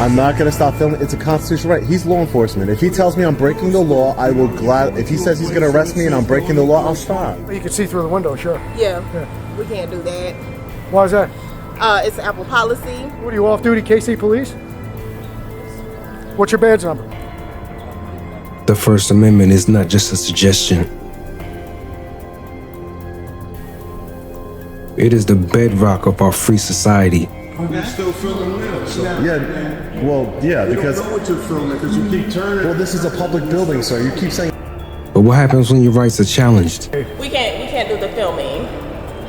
I'm not going to stop filming. It's a constitutional right. He's law enforcement. If he tells me I'm breaking the law, I will if he says he's going to arrest me and I'm breaking the law, I'll stop. You can see through the window, sure. Yeah. We can't do that. Why is that? It's Apple policy. What are you, off-duty KC police? What's your badge number? The First Amendment is not just a suggestion. It is the bedrock of our free society. You're still filming now, so. Yeah, well, yeah, because... You know what you're filming, because you keep turning. Well, this is a public building, sir. You keep saying... But what happens when your rights are challenged? We can't do the filming.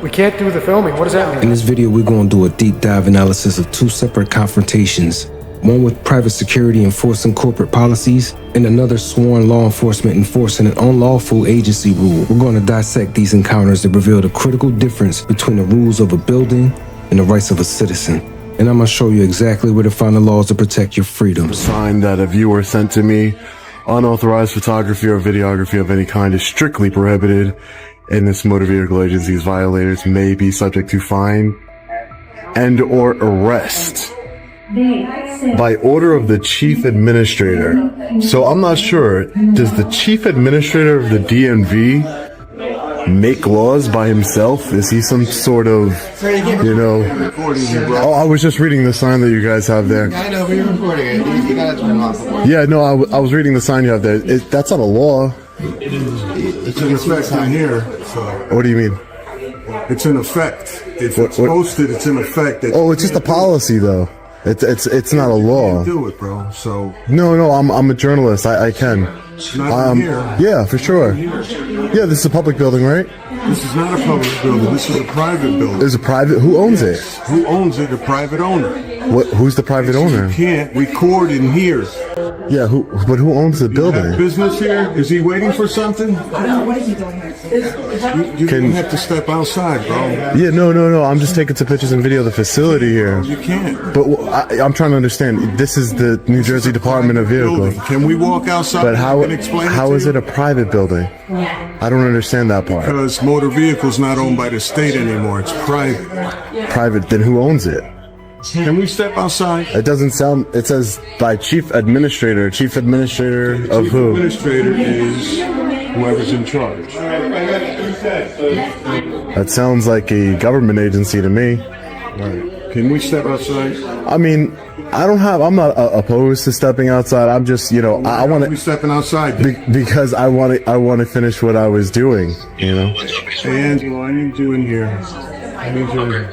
We can't do the filming. What does that mean? In this video, we're going to do a deep dive analysis of two separate confrontations. One with private security enforcing corporate policies, and another sworn law enforcement enforcing an unlawful agency rule. We're going to dissect these encounters to reveal the critical difference between the rules of a building and the rights of a citizen. And I'm going to show you exactly where to find the laws to protect your freedoms. A sign that a viewer sent to me, unauthorized photography or videography of any kind is strictly prohibited, and this motor vehicle agency's violators may be subject to fine and or arrest by order of the chief administrator. So I'm not sure, does the chief administrator of the DMV make laws by himself? Is he some sort of, you know... Oh, I was just reading the sign that you guys have there. I know, but you're recording it. You gotta turn it off. Yeah, no, I was reading the sign you have there. That's not a law. It's in effect in here, so. What do you mean? It's in effect. If it's posted, it's in effect. Oh, it's just a policy, though. It's not a law. Do it, bro. So. No, I'm a journalist. I can. Not here. Yeah, for sure. Yeah, this is a public building, right? This is not a public building. This is a private building. There's a private. Who owns it? Who owns it? The private owner. Who's the private owner? You can't record in here. Yeah, but who owns the building? Have business here? Is he waiting for something? What is he doing here? You don't have to step outside, bro. Yeah, no. I'm just taking some pictures and video of the facility here. You can't. But I'm trying to understand. This is the New Jersey Department of Vehicles. Can we walk outside? But how is it a a private building? I don't understand that part. Because motor vehicles not owned by the state anymore. It's private. Private. Then who owns it? Can we step outside? It doesn't sound. It says by chief administrator. Chief administrator of who? Chief administrator is whoever's in charge. That sounds like a government agency to me. Right. Can we step outside? I mean, I'm not opposed to stepping outside. I'm just, I want to. We stepping outside because I want to finish what I was doing. Angelo, I need you in here. I need you in here.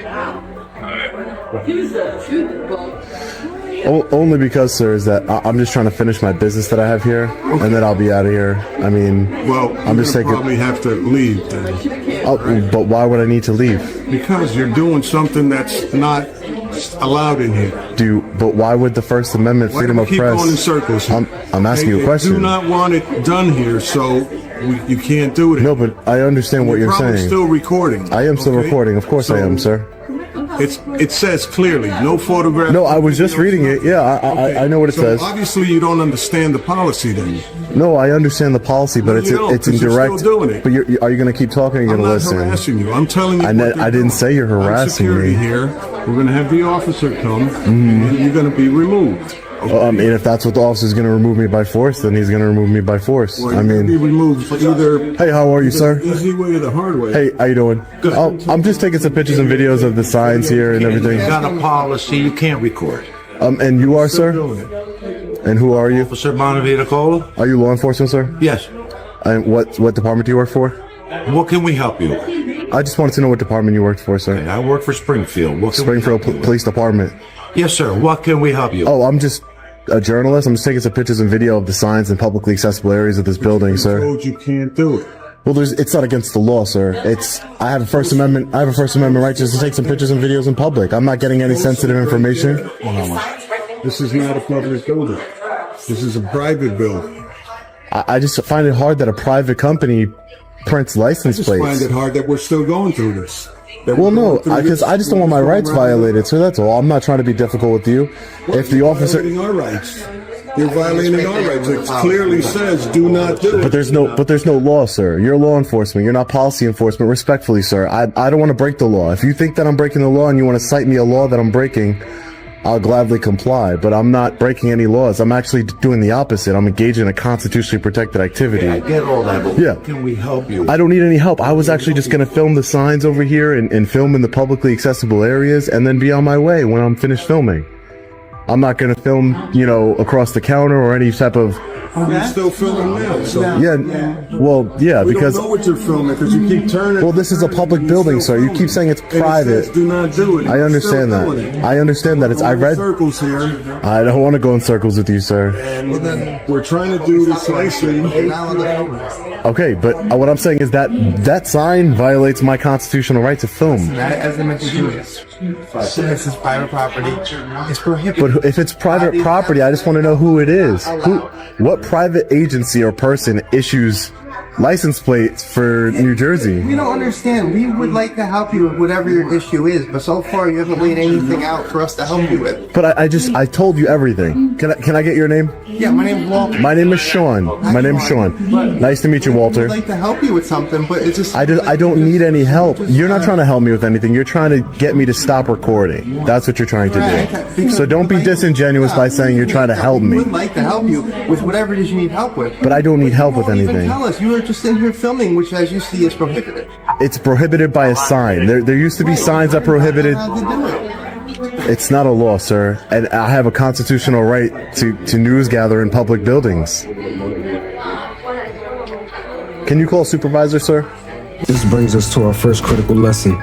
Only because, sir, is that I'm just trying to finish my business that I have here, and then I'll be out of here. I mean, well, I'm just taking. Probably have to leave then. Oh, but why would I need to leave? Because you're doing something that's not allowed in here. But why would the First Amendment freedom of press? Keep going in circles. I'm asking you a question. They do not want it done here, so you can't do it. No, but I understand what you're saying. Still recording. I am still recording. Of course I am, sir. It says clearly, no photograph. No, I was just reading it. Yeah, I know what it says. Obviously, you don't understand the policy then. No, I understand the policy, but it's indirect. You're still doing it. But are you going to keep talking or are you going to listen? I'm not harassing you. I'm telling you. I didn't say you're harassing me. Here, we're going to have the officer come, and you're going to be removed. Okay. I mean, if that's what the officer's going to remove me by force, then he's going to remove me by force. Well, be removed for either. Hey, how are you, sir? Easy way or the hard way. Hey, how you doing? Good. I'm just taking some pictures and videos of the signs here and everything. You got a policy. You can't record. And you are, sir? And who are you? Officer Bonavita. Are you law enforcement, sir? Yes. And what department do you work for? What can we help you? I just wanted to know what department you worked for, sir. Okay, I work for Springfield. Springfield Police Department. Yes, sir. What can we help you? Oh, I'm just a journalist. I'm just taking some pictures and video of the signs in publicly accessible areas of this building, sir. You can't do it. Well, it's not against the law, sir. I have a First Amendment right just to take some pictures and videos in public. I'm not getting any sensitive information. This is not a public building. This is a private building. I just find it hard that a private company prints license plates. I just find it hard that we're still going through this. Well, no, because I just don't want my rights violated, so that's all. I'm not trying to be difficult with you. If the officer... You're violating our rights. You're violating our rights. It clearly says do not do it. But there's no law, sir. You're law enforcement. You're not policy enforcement. Respectfully, sir. I don't want to break the law. If you think that I'm breaking the law and you want to cite me a law that I'm breaking, I'll gladly comply, but I'm not breaking any laws. I'm actually doing the opposite. I'm engaged in a constitutionally protected activity. I get all that, but Yeah. can we help you? I don't need any help. I was actually just going to film the signs over here and film in the publicly accessible areas and then be on my way when I'm finished filming. I'm not going to film, across the counter or any type of... You're still filming now, so. Yeah, well, yeah, We because... don't know what you're filming because you keep turning. Well, this is a public building, sir. You keep saying it's And it private. says do not do it. I understand You're still doing that. it. I understand that. I Going in read... circles here, I don't want to go in circles with you, sir. and we're trying to do this nicely. Okay, but what I'm saying is that sign violates my constitutional right to film. As I mentioned to you, this is private property. It's prohibited. But if it's private property, I just want to know who it is. What private agency or person issues license plates for New Jersey? We don't understand. We would like to help you with whatever your issue is, but so far you haven't laid anything out for us to help you with. But I told you everything. Can I get your name? Yeah, my name's Walter. My name is Sean. My name is Sean. Nice to meet you, Walter. We'd like to help you with something, but it's just... I don't need any help. You're not trying to help me with anything. You're trying to get me to stop recording. That's what you're trying to do. So don't be disingenuous by saying you're trying to help We me. would like to help you with whatever it is you need help with. But I don't need help with You won't even anything. tell us. You were just in here filming, which as you see is prohibited. It's prohibited by a sign. There used to be signs that prohibited. How to do it. It's not a law, sir. And I have a constitutional right to news gather in public buildings. Can you call a supervisor, sir? This brings us to our first critical lesson: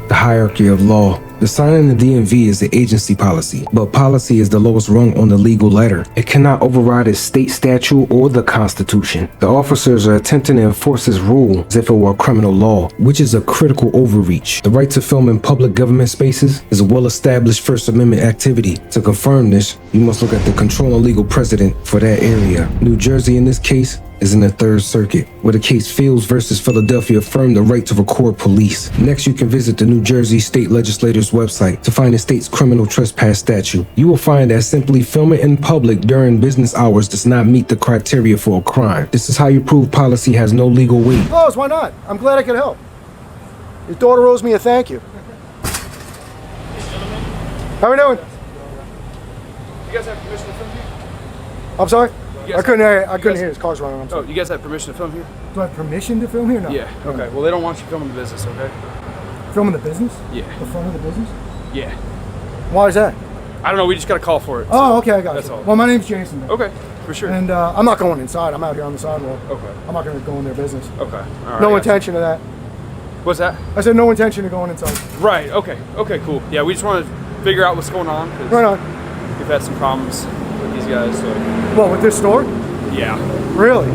the hierarchy of law. The sign in the DMV is the agency policy, but policy is the lowest rung on the legal ladder. It cannot override a state statute or the Constitution. The officers are attempting to enforce this rule as if it were a criminal law, which is a critical overreach. The right to film in public government spaces is a well-established First Amendment activity. To confirm this, you must look at the controlling legal precedent for that area. New Jersey, in this case, is in the Third Circuit, where the case Fields versus Philadelphia affirmed the right to record police. Next, you can visit the New Jersey State Legislature's website to find the state's criminal trespass statute. You will find that simply filming in public during business hours does not meet the criteria for a crime. This is how you prove policy has no legal weight. Close, why not? I'm glad I could help. Your daughter owes me a thank you. How we doing? You guys have permission to film here? I'm sorry? Yes. I couldn't hear his cars running. I'm Oh, sorry. you guys have permission to film here? Do I have permission to film here? No. Yeah. Okay. Well, they don't want you filming the business, okay? Filming the business? Yeah. The front of the business? Yeah. Why is that? I don't know. We just got a call for it. Oh, okay, I got That's you. all. Well, my name's Jason. Okay. For sure. And I'm not going inside. I'm out here on the sidewalk. Okay. I'm not going to go in their business. Okay. All right. No intention of that. What's that? I said no intention of going inside. Right. Okay. Okay. Cool. Yeah. We just want to figure out what's going on because Right on. we've had some problems with these guys. So What, with this store? yeah. Really?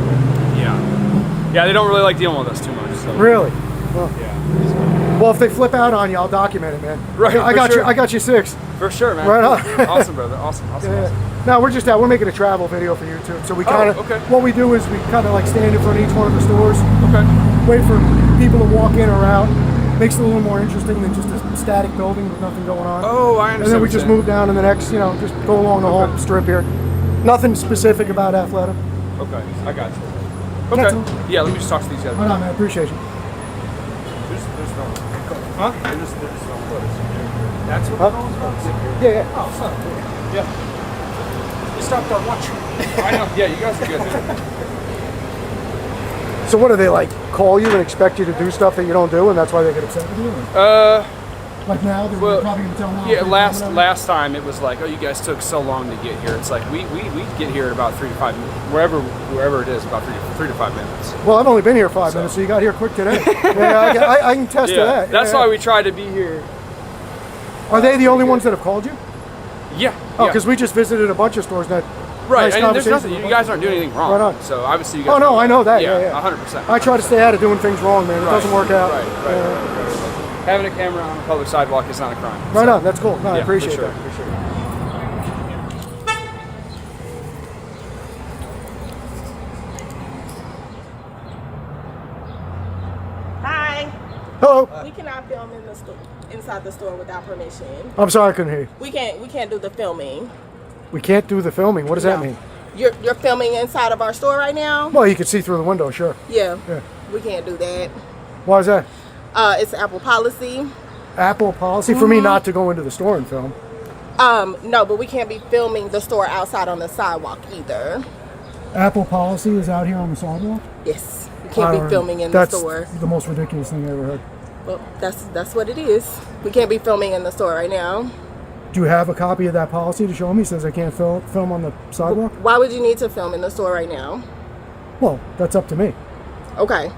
Yeah. Yeah. They don't really like dealing with us too much. So Really? Well, yeah. well, if they flip out on you, I'll document it, man. Right, I for got sure. you. I got you 6. For sure, man. Right on. Awesome, brother. Awesome. Awesome. Yeah. Awesome. No, we're just out. We're making a travel video for YouTube. So we kind of, okay. what we do is we kind of like stand in front of each one of the stores, Okay. wait for people to walk in or out. Makes it a little more interesting than just a static building with nothing going on. Oh, I understand. And then we what just you're saying. move down in the next, just go along the whole strip here. Nothing specific about Athleta. Okay. I got you. That's Okay. all. Yeah. Let me just talk to these guys. Right on, man. Appreciate you. There's no. Huh? There's no footage. That's what Huh? the phone's about? Yeah, yeah. Oh, son. Yeah. You stopped our watch. I know. Yeah, you guys are good. Man. So what do they like? Call you and expect you to do stuff that you don't do, and that's why they get upset with you? Like now, they're Well, probably gonna tell them. yeah. Last time it was like, oh, you guys took so long to get here. It's like we get here in about 3 to 5 minutes, wherever it is, about 3 to 5 minutes. Well, I've only been here 5 minutes, so you got here quick today. Yeah, I can test to that. That's Yeah, why yeah. we try to be here. Are they the only ones that have called you? Yeah. Oh, yeah. because we just visited a bunch of stores that. Right, nice and there's conversations nothing. with You a guys bunch aren't doing anything wrong. Right on. So obviously you guys. Oh no, I know that. Yeah, Yeah, yeah. 100%. I try to stay out of doing things wrong, man. It doesn't work out. Right. Having a camera on a public sidewalk is not a crime. Right So, on. That's cool. No, I yeah, appreciate for sure, that. For sure. Hi. Hello. We cannot film in the inside the store without permission. I'm sorry, I couldn't hear you. We can't do the filming. We can't do the filming. What does that No. mean? You're filming inside of our store right now? Well, you can see through the window, sure. Yeah. Yeah. We can't do that. Why is that? It's Apple policy. Apple policy for me not to go into the store and film. No, but we can't be filming the store outside on the sidewalk either. Apple policy is out here on the sidewalk? Yes, we can't be filming in the store. That's the most ridiculous thing I ever heard. Well, that's what it is. We can't be filming in the store right now. Do you have a copy of that policy to show me? It says I can't film on the sidewalk? Why would you need to film in the store right now? Well, that's up to me. Okay.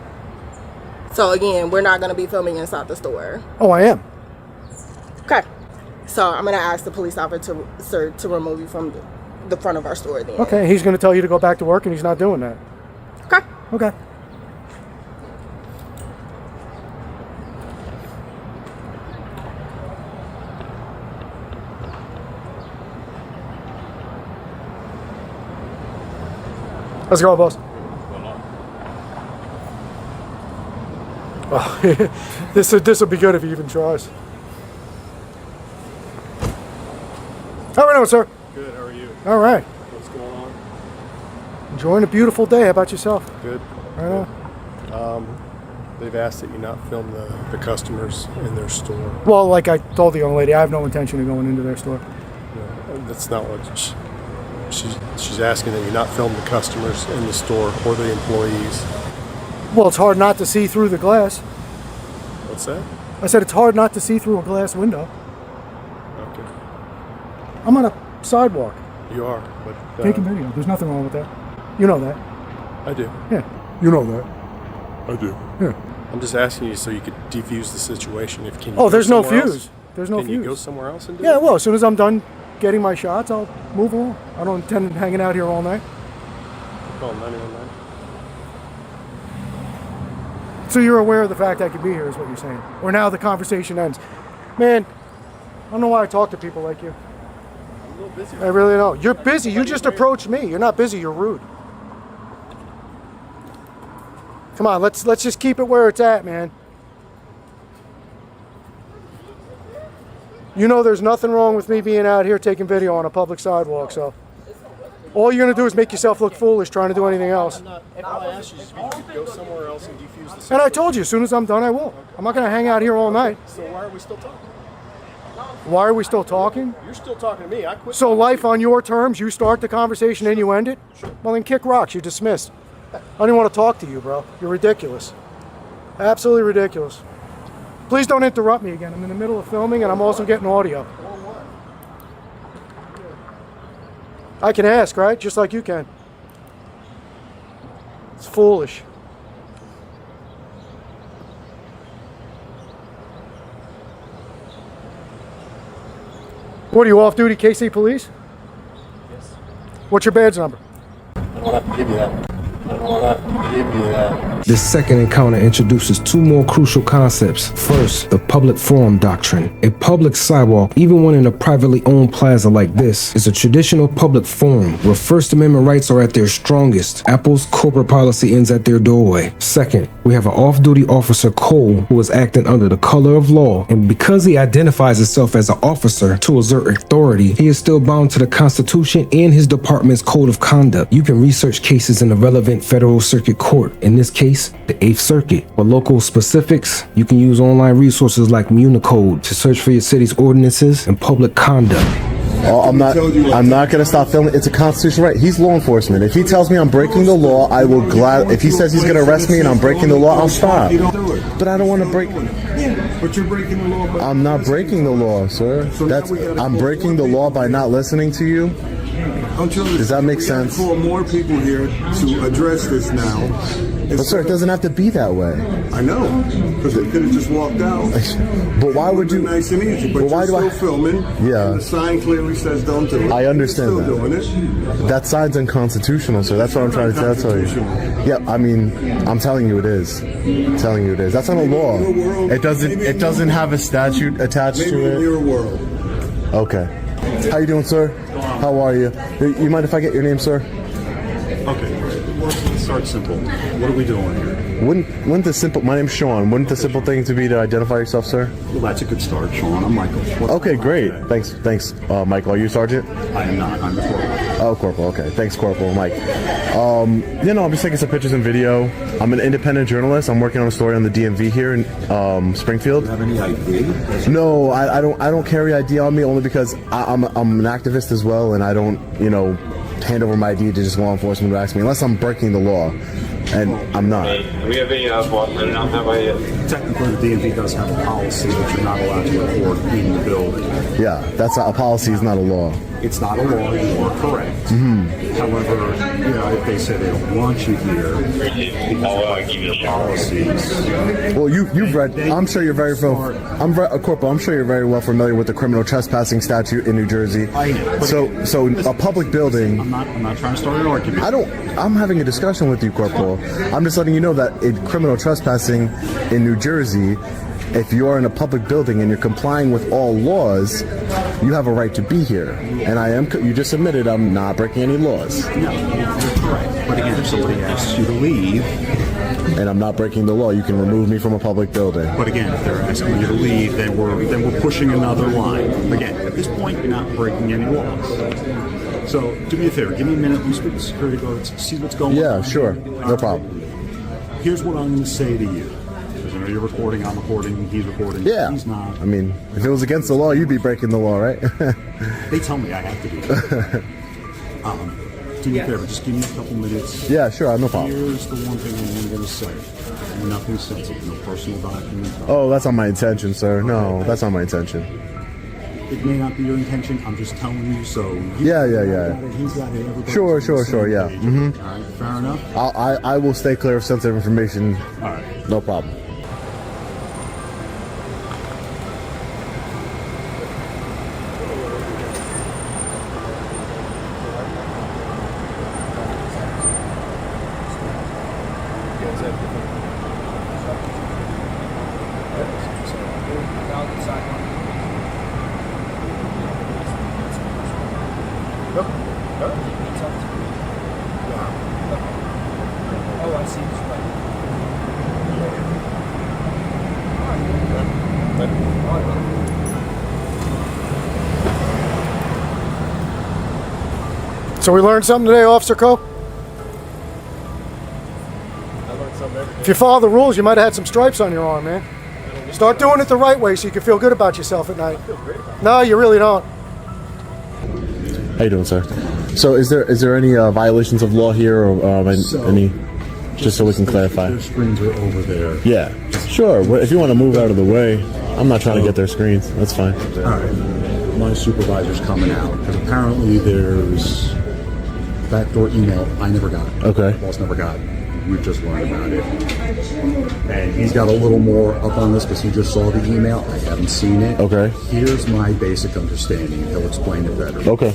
So again, we're not going to be filming inside the store. Oh, I am. Okay. So I'm going to ask the police officer to remove you from the front of our store then. Okay, he's going to tell you to go back to work, and he's not doing that. Okay. Okay. Let's go, boss. Oh, this will be good if he even tries. How are we doing, sir? Good, how are you? All right. What's going on? Enjoying a beautiful day. How about yourself? Good. Right on. They've asked that you not film the customers in their store. Well, like I told the young lady, I have no intention of going into their store. No, that's not what she's asking, that you not film the customers in the store or the employees. Well, it's hard not to see through the glass. What's that? I said it's hard not to see through a glass window. Okay. I'm on a sidewalk. You are, but... Taking video. There's nothing wrong with that. You know that. I do. Yeah. You know that. I do. Yeah. I'm just asking you so you could defuse the situation. Oh, there's no fuse. There's no fuse. Can you go fuse. somewhere else and do it? Yeah, well, as soon as I'm done getting my shots, I'll move on. I don't intend on hanging out here all night. Call 911. So you're aware of the fact I could be here is what you're saying. Or now the conversation ends. Man, I don't know why I talk to people like you. I'm a little busy. I really don't. You're busy. You just approached me. You're not busy. You're rude. Come on, let's just keep it where it's at, man. You know there's nothing wrong with me being out here taking video on a public sidewalk, so all you're gonna do is make yourself look foolish trying to do anything else. All I asked you is if you could go somewhere else and defuse the situation. And I told you, as soon as I'm done, I will. I'm not gonna hang out here all night. So why are we still talking? Why are we still talking? You're still talking to me. I quit. So life on your terms, you start the conversation and you end it? Well then kick rocks, you're dismissed. I don't even want to talk to you, bro. You're ridiculous. Absolutely ridiculous. Please don't interrupt me again. I'm in the middle of filming and I'm also getting audio. I can ask, right? Just like you can. It's foolish. What are you, off-duty KC police? Yes. What's your badge number? I don't have to give you that. I don't have to give you that. This second encounter introduces two more crucial concepts. First, the public forum doctrine. A public sidewalk, even one in a privately owned plaza like this, is a traditional public forum where First Amendment rights are at their strongest. Apple's corporate policy ends at their doorway. Second, we have an off-duty officer, Cole, who is acting under the color of law, and because he identifies himself as an officer to exert authority, he is still bound to the Constitution and his department's code of conduct. You can research cases in the relevant federal circuit court, in this case, the 8th Circuit. For local specifics, you can use online resources like Municode to search for your city's ordinances and public conduct. Oh, I'm not gonna stop filming. It's a constitutional right. He's law enforcement. If he tells me I'm breaking the law, I will glad. If he says he's gonna arrest me and I'm breaking the law, I'll stop. But I don't want to break. But you're breaking the law. I'm not breaking the law, sir. I'm breaking the law by not listening to you. Does that make sense? For more people here to address this now. But sir, it doesn't have to be that way. I know, because we could have just walked out. But why would you? Nice and easy. But why you're do still filming. Yeah. And the sign clearly says don't do it. I understand You're still that. doing it. That sign's unconstitutional, sir. That's what I'm trying to tell you. Yeah, I mean, I'm telling you it is. I'm telling you it is. That's not a law. It doesn't have a statute attached Maybe to in it. your world. Okay. How you doing, sir? How are you? You mind if I get your name, sir? Okay, let's start simple. What are we doing here? Wouldn't the simple? My name's Sean. Wouldn't the simple thing to be to identify yourself, sir? Well, that's a good start, Sean. I'm Michael. Okay, great. Thanks, Michael. Are you Sergeant? I am not. I'm the corporal. Oh, Corporal. Okay, thanks, Corporal Mike. I'm just taking some pictures and video. I'm an independent journalist. I'm working on a story on the DMV here in Springfield. Do you have any ID? No, I don't carry ID on me only because I'm an activist as well, and I don't hand over my ID to just law enforcement who ask me unless I'm breaking the law, and I'm not. We have a boss letter now. How about you? Technically, the DMV does have a policy that you're not allowed to record in the building. Yeah, that's a policy. Is not a law. It's not a law. You are correct. However, if they say they don't want you here, I'll give you a policies. Well, you've read. I'm sure you're very Corporal. I'm sure you're very well familiar with the criminal trespassing statute in New Jersey. I know. So a public building. I'm not trying to start an argument. I'm having a discussion with you, Corporal. I'm just letting you know that in criminal trespassing in New Jersey, if you are in a public building and you're complying with all laws, you have a right to be here. And you just admitted I'm not breaking any laws. No, you're correct. But again, if somebody asks you to leave, and I'm not breaking the law, you can remove me from a public building. but again, if they're asking you to leave, then we're pushing another line. Again, at this point, you're not breaking any laws. So do me a favor, give me a minute. We speak to security guards, see what's going on. Yeah, sure, no problem. Here's what I'm going to say to you. Because I know you're recording, I'm recording, he's recording. Yeah, He's not. I mean, if it was against the law, you'd be breaking the law, right? They tell me I have to do that. Do me a favor, just give me a couple minutes. Yeah, sure, no problem. Here's the one thing I'm going to say. Nothing sensitive, no personal documents. Oh, that's not my intention, sir. No, that's not my intention. It may not be your intention. I'm just telling you. So Yeah. He's got it. Everybody's Sure, on the same yeah. page. Mhm. All right, fair enough. I will stay clear of sensitive information. All right. No problem. Oh, I see. So we learned something today, Officer Coe? If you follow the rules, you might have had some stripes on your arm, man. Start doing it the right way so you can feel good about yourself at night. No, you really don't. How you doing, sir? So is there any violations of law here, or any? Just so we can clarify. Their screens are over there. Yeah, sure. If you want to move out of the way, I'm not trying to get their screens. That's fine. All right. My supervisor's coming out because apparently there's backdoor email I never got. Okay. Boss never got. We've just learned about it. And he's got a little more up on this because he just saw the email. I haven't seen it. Okay. Here's my basic understanding. He'll explain it better. Okay.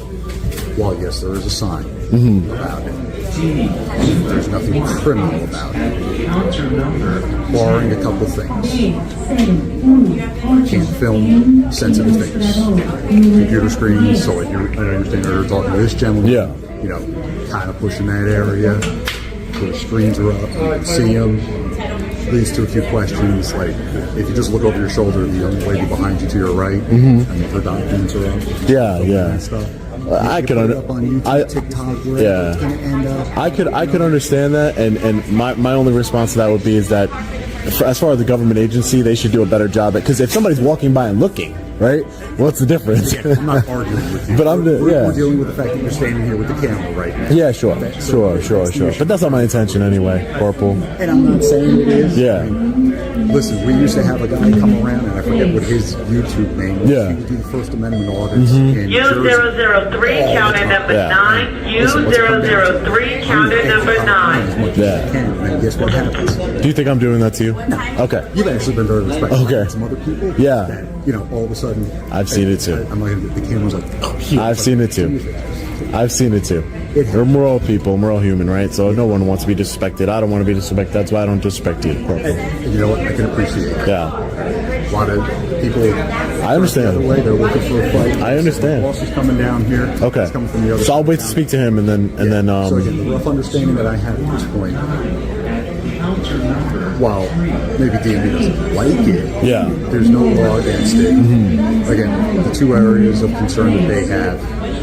Well, yes, there is a sign about it. There's nothing criminal about it. Barring a couple things. Can't film sensitive things. Computer screens, so I understand you're talking to this gentleman. Yeah. Kind of pushing that area. The screens are up, you can see them. Leads to a few questions, like if you just look over your shoulder, the young lady behind you to your right, and her documents are up. Yeah. And stuff. I could I could understand that, and my only response to that would be is that as far as the government agency, they should do a better job because if somebody's walking by and looking, right? What's the difference? Yeah, I'm not arguing with you. But we're dealing with the fact that you're standing here with the camera right now. Yeah, sure. But that's not my intention anyway, Corporal. And I'm not saying it is. Yeah. I mean, listen, we used to have a guy come around, and I forget what his YouTube name was. Yeah. He would do the First Amendment audits in Jersey. U003, counter number 9. U003, counter number 9. As much as you can, and guess what happens? Do you think I'm doing that to you? No. Okay. You've actually been very respectful. Okay. Some other people. Yeah. That, all of a sudden. I've seen it too. I'm like, the camera's like, oh, here. I've seen it too. We're all people. We're all human, right? So no one wants to be disrespected. I don't want to be disrespected. That's why I don't disrespect you, Corporal. And you know what? I can appreciate it. Yeah. A lot of people. I understand. The other way, they're looking for a fight. I understand. The boss is coming down here. Okay. He's coming from the other So I'll side wait of to town. speak to him, and then So again, the rough understanding that I have at this point, while maybe DMV doesn't like it, yeah, there's no law against it. Again, the two areas of concern that they have: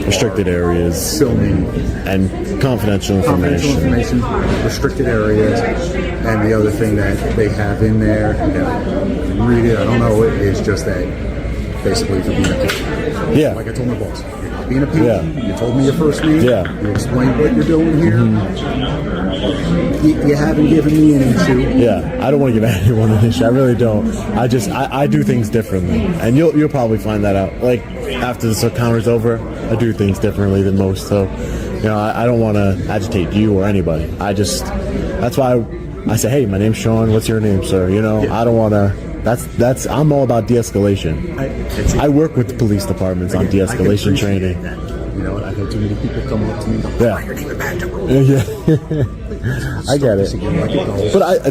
restricted areas, filming, and confidential confidential information. information, restricted areas, and the other thing that they have in there, again, read it, I don't know, it is just that basically for being a pain. Yeah. Like I told my boss, you're not being a pain. Yeah. You told me your first name. Yeah. You explained what you're doing here. You haven't given me an issue. Yeah, I don't want to give anyone an issue. I really don't. I do things differently, and you'll probably find that out. Like after this encounter's over, I do things differently than most. So, I don't want to agitate you or anybody. That's why I say, hey, my name's Sean. What's your name, sir? I don't want to. I'm all about de-escalation. I work with the police departments on de-escalation training. I've had too many people come up to me. Yeah. Your name is bad. Yeah. I get it.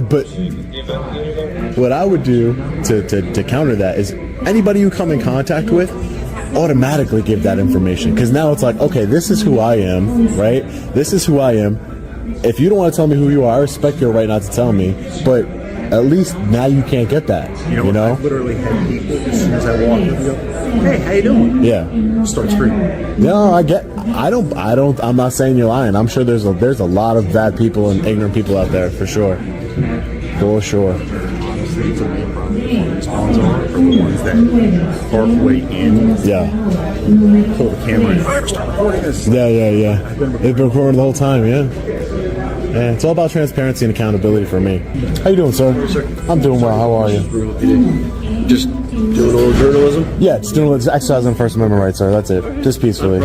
But what I would do to counter that is anybody you come in contact with, automatically give that information, because now it's like, okay, this is who I am, right? This is who I am. If you don't want to tell me who you are, I respect your right not to tell me, but at least now you can't get that. I literally had people as soon as I walked in, go, hey, how you doing? Yeah. Start screaming. No, I'm not saying you're lying. I'm sure there's a lot of bad people and ignorant people out there, for sure. For sure. Honestly, to me, probably the spawns are the ones that park way in. Yeah. Pull the camera and start recording this. Yeah. They've been recording the whole time, yeah. Yeah, it's all about transparency and accountability for me. How you doing, sir? I'm doing well. How are you? Just doing a little journalism? Yeah, just exercising First Amendment rights, sir. That's it. Just peacefully.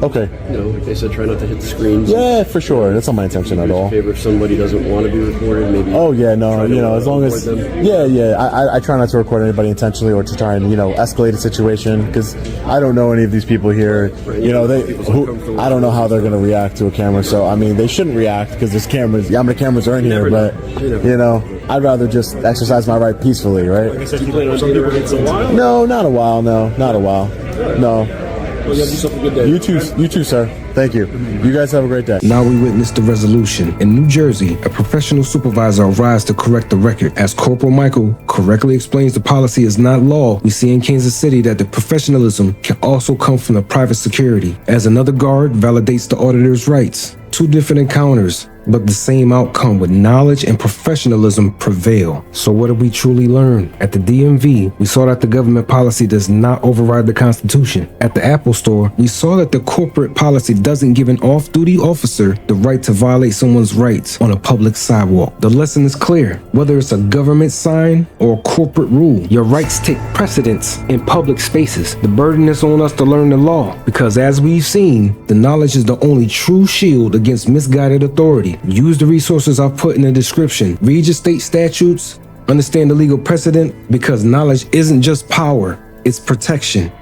Okay. Like they said, try not to hit the screens. Yeah, for sure. That's not my intention at all. Favor if somebody doesn't want to be recorded, maybe. Oh yeah, no, as long as them. I try not to record anybody intentionally or to try and escalate a situation, because I don't know any of these people here. I don't know how they're gonna react to a camera. So I mean, they shouldn't react because there's cameras. Yeah, how many cameras are in here? But I'd rather just exercise my right peacefully, right? No, not a while. No, not a while. No. Well, you have yourself a good day. You too, sir. Thank you. You guys have a great day. Now we witness the resolution. In New Jersey, a professional supervisor arrives to correct the record. As Corporal Michael correctly explains the policy is not law, we see in Kansas City that the professionalism can also come from the private security. As another guard validates the auditor's rights. Two different encounters, but the same outcome with knowledge and professionalism prevail. So what did we truly learn? At the DMV, we saw that the government policy does not override the Constitution. At the Apple Store, we saw that the corporate policy doesn't give an off-duty officer the right to violate someone's rights on a public sidewalk. The lesson is clear. Whether it's a government sign or a corporate rule, your rights take precedence in public spaces. The burden is on us to learn the law, because as we've seen, the knowledge is the only true shield against misguided authority. Use the resources I've put in the description. Read your state statutes, understand the legal precedent, because knowledge isn't just power, it's protection.